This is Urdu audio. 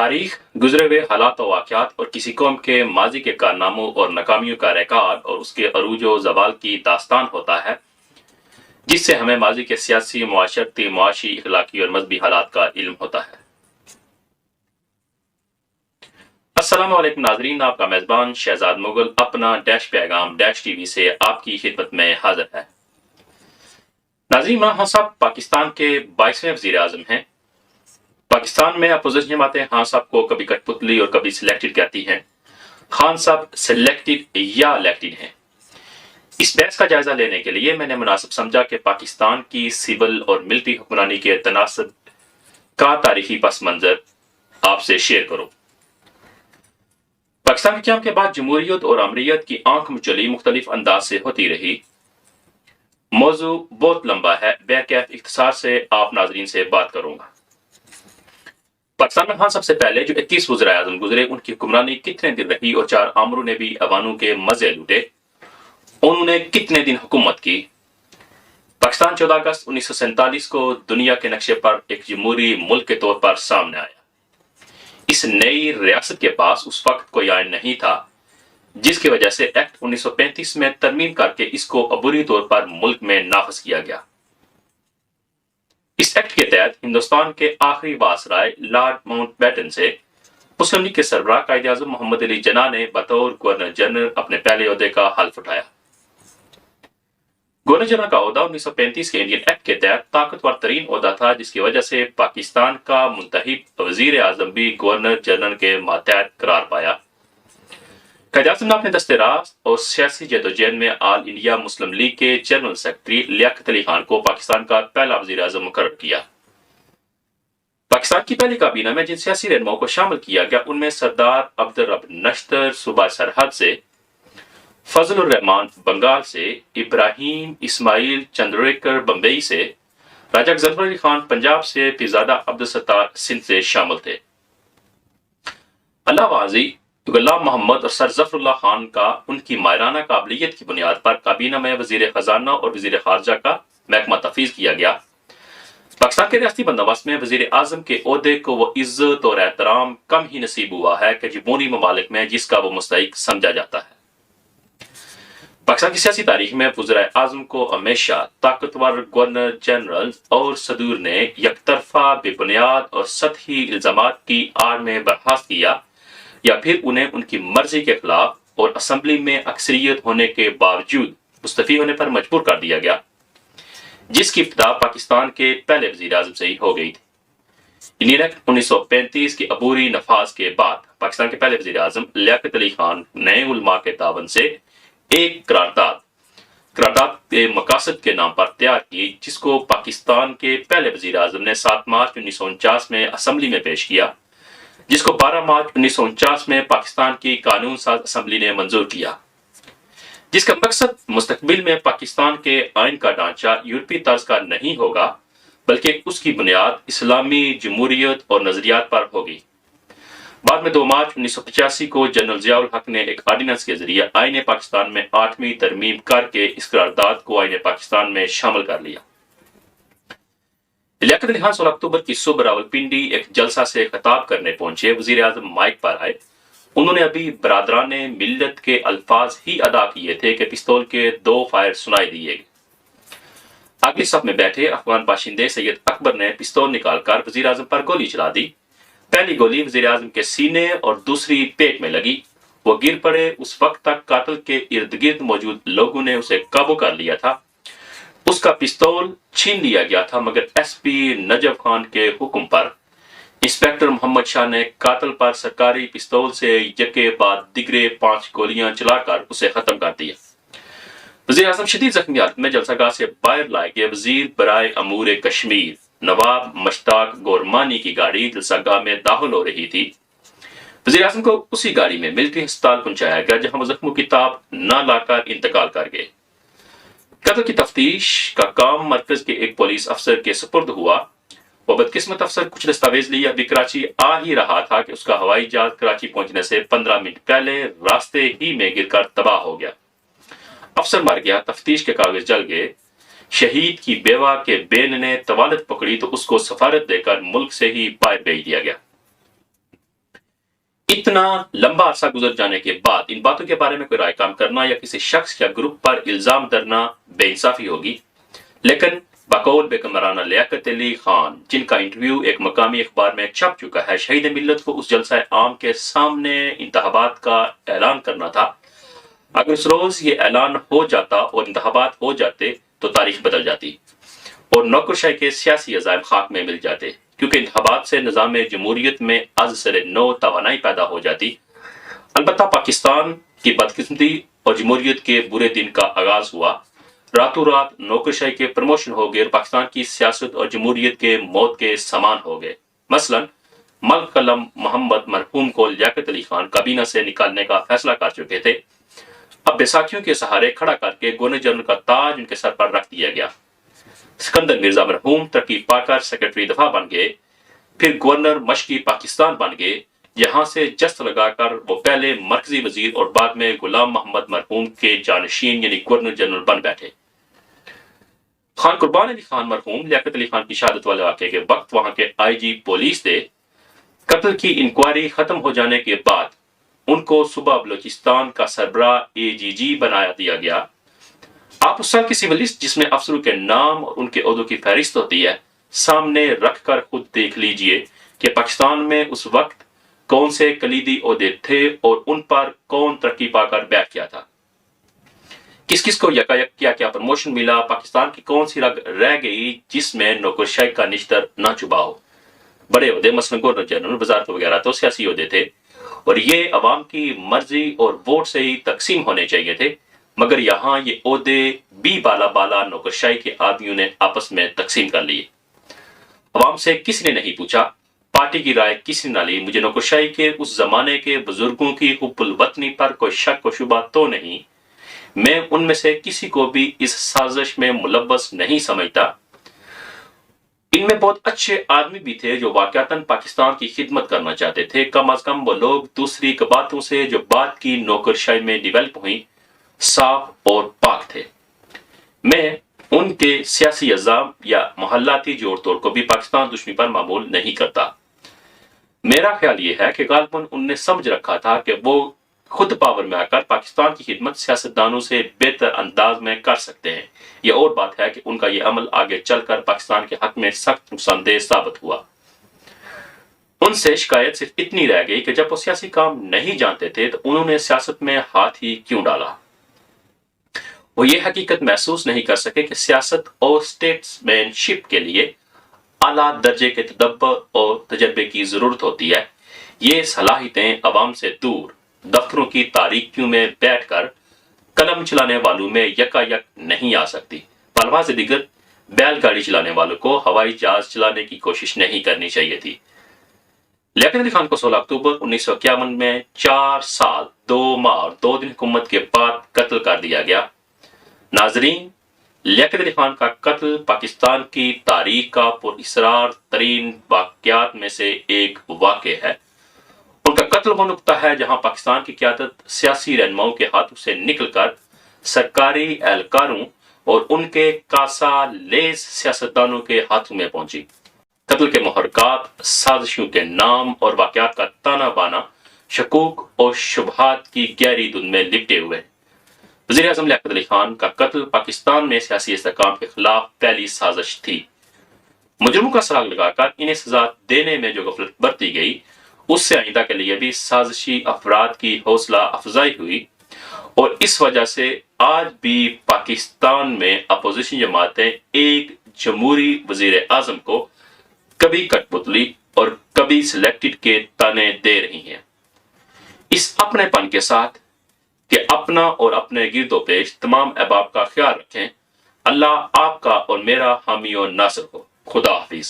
تاریخ گزرے ہوئے حالات و واقعات اور کسی قوم کے ماضی کے کارناموں اور ناکامیوں کا ریکارڈ اور اس کے عروج و زوال کی داستان ہوتا ہے، جس سے ہمیں ماضی کے سیاسی، معاشرتی، معاشی، اخلاقی اور مذہبی حالات کا علم ہوتا ہے۔ السلام علیکم ناظرین، آپ کا میزبان شہزاد مغل اپنا ڈیش پیغام ڈیش ٹی وی سے آپ کی خدمت میں حاضر ہے۔ ناظرین، خان صاحب پاکستان کے 22ویں وزیر اعظم ہیں۔ پاکستان میں اپوزیشن جماعتیں خان صاحب کو کبھی کٹ پتلی اور کبھی سلیکٹڈ کہتی ہیں۔ خان صاحب سلیکٹڈ یا الیکٹڈ ہیں؟ اس بحث کا جائزہ لینے کے لیے میں نے مناسب سمجھا کہ پاکستان کی سول اور ملٹری حکمرانی کے تناسب کا تاریخی پس منظر آپ سے شیئر کروں۔ پاکستان کے قیام کے بعد جمہوریت اور امریت کی آنکھ مچلی مختلف انداز سے ہوتی رہی۔ موضوع بہت لمبا ہے، بہرکیف اختصار سے آپ ناظرین سے بات کروں گا۔ پاکستان میں خان صاحب سے پہلے جو 21 وزراء اعظم گزرے، ان کی حکمرانی کتنے دن رہی اور 4 آمروں نے بھی ایوانوں کے مزے لوٹے؟ انہوں نے کتنے دن حکومت کی؟ پاکستان 14 اگست 1947 کو دنیا کے نقشے پر ایک جمہوری ملک کے طور پر سامنے آیا۔ اس نئی ریاست کے پاس اس وقت کوئی آئین نہیں تھا، جس کی وجہ سے ایکٹ 1935 میں ترمیم کر کے اس کو عبوری طور پر ملک میں نافذ کیا گیا۔ اس ایکٹ کے تحت ہندوستان کے آخری وائسرائے لارڈ ماؤنٹ بیٹن سے مسلم لیگ کے سربراہ قائد اعظم محمد علی جناح نے بطور گورنر جنرل اپنے پہلے عہدے کا حلف اٹھایا۔ گورنر جنرل کا عہدہ 1935 کے انڈین ایکٹ کے تحت طاقتور ترین عہدہ تھا، جس کی وجہ سے پاکستان کا منتخب وزیر اعظم بھی گورنر جنرل کے ماتحت قرار پایا۔ قائد اعظم نے اپنے دست راست اور سیاسی جدوجہد میں آل انڈیا مسلم لیگ کے جنرل سیکرٹری لیاقت علی خان کو پاکستان کا پہلا وزیر اعظم مقرر کیا۔ پاکستان کی پہلی کابینہ میں جن سیاسی رہنماؤں کو شامل کیا گیا، ان میں سردار عبدالرب نشتر صوبہ سرحد سے، فضل الرحمان بنگال سے، ابراہیم اسماعیل چندریکر بمبئی سے، راجہ ظفر علی خان پنجاب سے، پیرزادہ عبدالستار سندھ سے شامل تھے۔ اللہ وازی، غلام محمد اور سر ظفر اللہ خان کا ان کی ماہرانہ قابلیت کی بنیاد پر کابینہ میں وزیر خزانہ اور وزیر خارجہ کا محکمہ تفویض کیا گیا۔ پاکستان کے ریاستی بندوبست میں وزیر اعظم کے عہدے کو وہ عزت اور احترام کم ہی نصیب ہوا ہے کہ جمہوری ممالک میں جس کا وہ مستحق سمجھا جاتا ہے۔ پاکستان کی سیاسی تاریخ میں وزراء اعظم کو ہمیشہ طاقتور گورنر جنرل اور صدور نے یک طرفہ، بے بنیاد اور سطحی الزامات کی آڑ میں برخاست کیا، یا پھر انہیں ان کی مرضی کے خلاف اور اسمبلی میں اکثریت ہونے کے باوجود مستعفی ہونے پر مجبور کر دیا گیا، جس کی ابتدا پاکستان کے پہلے وزیر اعظم سے ہی ہو گئی تھی۔ انڈین ایکٹ 1935 کے عبوری نفاذ کے بعد پاکستان کے پہلے وزیر اعظم لیاقت علی خان نئے علماء کے تعاون سے ایک قرارداد کے مقاصد کے نام پر تیار کی، جس کو پاکستان کے پہلے وزیر اعظم نے 7 مارچ 1949 میں اسمبلی میں پیش کیا، جس کو 12 مارچ 1949 میں پاکستان کی قانون ساز اسمبلی نے منظور کیا، جس کا مقصد مستقبل میں پاکستان کے آئین کا ڈھانچہ یورپی طرز کا نہیں ہوگا، بلکہ اس کی بنیاد اسلامی جمہوریت اور نظریات پر ہوگی۔ بعد میں 2 مارچ 1985 کو جنرل ضیاء الحق نے ایک آرڈیننس کے ذریعے آئین پاکستان میں 8ویں ترمیم کر کے اس قرارداد کو آئین پاکستان میں شامل کر لیا۔ لیاقت علی خان 16 اکتوبر کی صبح راولپنڈی ایک جلسہ سے خطاب کرنے پہنچے۔ وزیر اعظم مائک پر آئے۔ انہوں نے ابھی برادران ملت کے الفاظ ہی ادا کیے تھے کہ پستول کے 2 فائر سنائی دیے گئے۔ اگلی صف میں بیٹھے افغان باشندے سید اکبر نے پستول نکال کر وزیر اعظم پر گولی چلا دی۔ پہلی گولی وزیر اعظم کے سینے اور دوسری پیٹ میں لگی۔ وہ گر پڑے۔ اس وقت تک قاتل کے ارد گرد موجود لوگوں نے اسے قابو کر لیا تھا۔ اس کا پستول چھین لیا گیا تھا، مگر ایس پی نجف خان کے حکم پر انسپیکٹر محمد شاہ نے قاتل پر سرکاری پستول سے یکے بعد دیگرے 5 گولیاں چلا کر اسے ختم کر دیا۔ وزیر اعظم شدید زخمی حالت میں جلسہ گاہ سے باہر لائے گئے۔ وزیر برائے امور کشمیر نواب مشتاق گورمانی کی گاڑی جلسہ گاہ میں داخل ہو رہی تھی۔ وزیر اعظم کو اسی گاڑی میں ملٹری ہسپتال پہنچایا گیا، جہاں وہ زخموں کی تاب نہ لا کر انتقال کر گئے۔ قتل کی تفتیش کا کام مرکز کے ایک پولیس افسر کے سپرد ہوا۔ وہ بدقسمت افسر کچھ دستاویز لیے ابھی کراچی آ ہی رہا تھا کہ اس کا ہوائی جہاز کراچی پہنچنے سے 15 منٹ پہلے راستے ہی میں گر کر تباہ ہو گیا۔ افسر مر گیا، تفتیش کے کاغذ جل گئے۔ شہید کی بیوہ کے بین نے طوالت پکڑی تو اس کو سفارت دے کر ملک سے ہی باہر بھیج دیا گیا۔ اتنا لمبا عرصہ گزر جانے کے بعد ان باتوں کے بارے میں کوئی رائے کام کرنا یا کسی شخص یا گروپ پر الزام دھرنا بے انصافی ہوگی، لیکن بقول بیگم مولانا لیاقت علی خان، جن کا انٹرویو ایک مقامی اخبار میں چھپ چکا ہے، شہید ملت کو اس جلسہ عام کے سامنے انتخابات کا اعلان کرنا تھا۔ اگر اس روز یہ اعلان ہو جاتا اور انتخابات ہو جاتے تو تاریخ بدل جاتی اور نوکرشاہی کے سیاسی عزائم خاک میں مل جاتے، کیونکہ انتخابات سے نظام جمہوریت میں از سر نو توانائی پیدا ہو جاتی۔ البتہ پاکستان کی بدقسمتی اور جمہوریت کے برے دن کا آغاز ہوا، راتوں رات نوکرشاہی کے پروموشن ہو گئے اور پاکستان کی سیاست اور جمہوریت کے موت کے سامان ہو گئے۔ مثلا ملک قلم محمد مرحوم کو لیاقت علی خان کابینہ سے نکالنے کا فیصلہ کر چکے تھے، اب بیساکھیوں کے سہارے کھڑا کر کے گورنر جنرل کا تاج ان کے سر پر رکھ دیا گیا۔ سکندر مرزا مرحوم ترقی پا کر سیکرٹری دفاع بن گئے، پھر گورنر مشرقی پاکستان بن گئے، یہاں سے جست لگا کر وہ پہلے مرکزی وزیر اور بعد میں غلام محمد مرحوم کے جانشین یعنی گورنر جنرل بن بیٹھے۔ خان قربان علی خان مرحوم لیاقت علی خان کی شہادت والے واقعے کے وقت وہاں کے آئی جی پولیس تھے۔ قتل کی انکوائری ختم ہو جانے کے بعد ان کو صوبہ بلوچستان کا سربراہ AGG بنایا دیا گیا۔ آپ اس سال کی سول لسٹ جس میں افسروں کے نام اور ان کے عہدوں کی فہرست ہوتی ہے سامنے رکھ کر خود دیکھ لیجئے کہ پاکستان میں اس وقت کون سے کلیدی عہدے تھے اور ان پر کون ترقی پا کر بیٹھ کیا تھا، کس کس کو یکایک کیا پروموشن ملا، پاکستان کی کون سی رگ رہ گئی جس میں نوکرشاہی کا نشتر نہ چبا ہو۔ بڑے عہدے مثلا گورنر جنرل، وزارت وغیرہ تو سیاسی عہدے تھے اور یہ عوام کی مرضی اور ووٹ سے ہی تقسیم ہونے چاہیے تھے، مگر یہاں یہ عہدے بھی بالا نوکرشاہی کے آدمیوں نے آپس میں تقسیم کر لیے۔ عوام سے کسی نے نہیں پوچھا، پارٹی کی رائے کسی نے نہ لی۔ مجھے نوکرشاہی کے اس زمانے کے بزرگوں کی حب الوطنی پر کوئی شک و شبہ تو نہیں، میں ان میں سے کسی کو بھی اس سازش میں ملوث نہیں سمجھتا۔ ان میں بہت اچھے آدمی بھی تھے جو واقعتاً پاکستان کی خدمت کرنا چاہتے تھے، کم از کم وہ لوگ دوسری باتوں سے جو بات کی نوکرشاہی میں ڈیولپ ہوئیں صاف اور پاک تھے۔ میں ان کے سیاسی عزام یا محلاتی جوڑ توڑ کو بھی پاکستان دشمنی پر معمول نہیں کرتا۔ میرا خیال یہ ہے کہ غالباً ان نے سمجھ رکھا تھا کہ وہ خود پاور میں آ کر پاکستان کی خدمت سیاستدانوں سے بہتر انداز میں کر سکتے ہیں۔ یہ اور بات ہے کہ ان کا یہ عمل آگے چل کر پاکستان کے حق میں سخت نقصان دہ ثابت ہوا۔ ان سے شکایت صرف اتنی رہ گئی کہ جب وہ سیاسی کام نہیں جانتے تھے تو انہوں نے سیاست میں ہاتھ ہی کیوں ڈالا۔ وہ یہ حقیقت محسوس نہیں کر سکے کہ سیاست اور اسٹیٹس مین شپ کے لیے اعلیٰ درجے کے تدبر اور تجربے کی ضرورت ہوتی ہے۔ یہ صلاحیتیں عوام سے دور دفتروں کی تاریکیوں میں بیٹھ کر قلم چلانے والوں میں یکایک نہیں آ سکتی۔ بالفاظ دیگر بیل گاڑی چلانے والوں کو ہوائی جہاز چلانے کی کوشش نہیں کرنی چاہیے تھی۔ لیاقت علی خان کو 16 اکتوبر 1951 میں 4 سال 2 ماہ اور 2 دن حکومت کے بعد قتل کر دیا گیا۔ ناظرین، لیاقت علی خان کا قتل پاکستان کی تاریخ کا پر اسرار ترین واقعات میں سے ایک واقع ہے۔ ان کا قتل وہ نقطہ ہے جہاں پاکستان کی قیادت سیاسی رہنماؤں کے ہاتھوں سے نکل کر سرکاری اہلکاروں اور ان کے کاسا لیس سیاستدانوں کے ہاتھوں میں پہنچی۔ قتل کے محرکات، سازشوں کے نام اور واقعات کا تانا بانا شکوک اور شبہات کی گہری دھند میں لپٹے ہوئے۔ وزیر اعظم لیاقت علی خان کا قتل پاکستان میں سیاسی استحکام کے خلاف پہلی سازش تھی۔ مجرموں کا سراغ لگا کر انہیں سزا دینے میں جو غفلت برتی گئی، اس سے آئندہ کے لیے بھی سازشی افراد کی حوصلہ افزائی ہوئی اور اس وجہ سے آج بھی پاکستان میں اپوزیشن جماعتیں ایک جمہوری وزیر اعظم کو کبھی کٹ پتلی اور کبھی سلیکٹڈ کے تانے دے رہی ہیں، اس اپنے پن کے ساتھ کہ اپنا اور اپنے گرد و پیش تمام احباب کا خیال رکھیں۔ اللہ آپ کا اور میرا حامی و ناصر ہو۔ خدا حافظ۔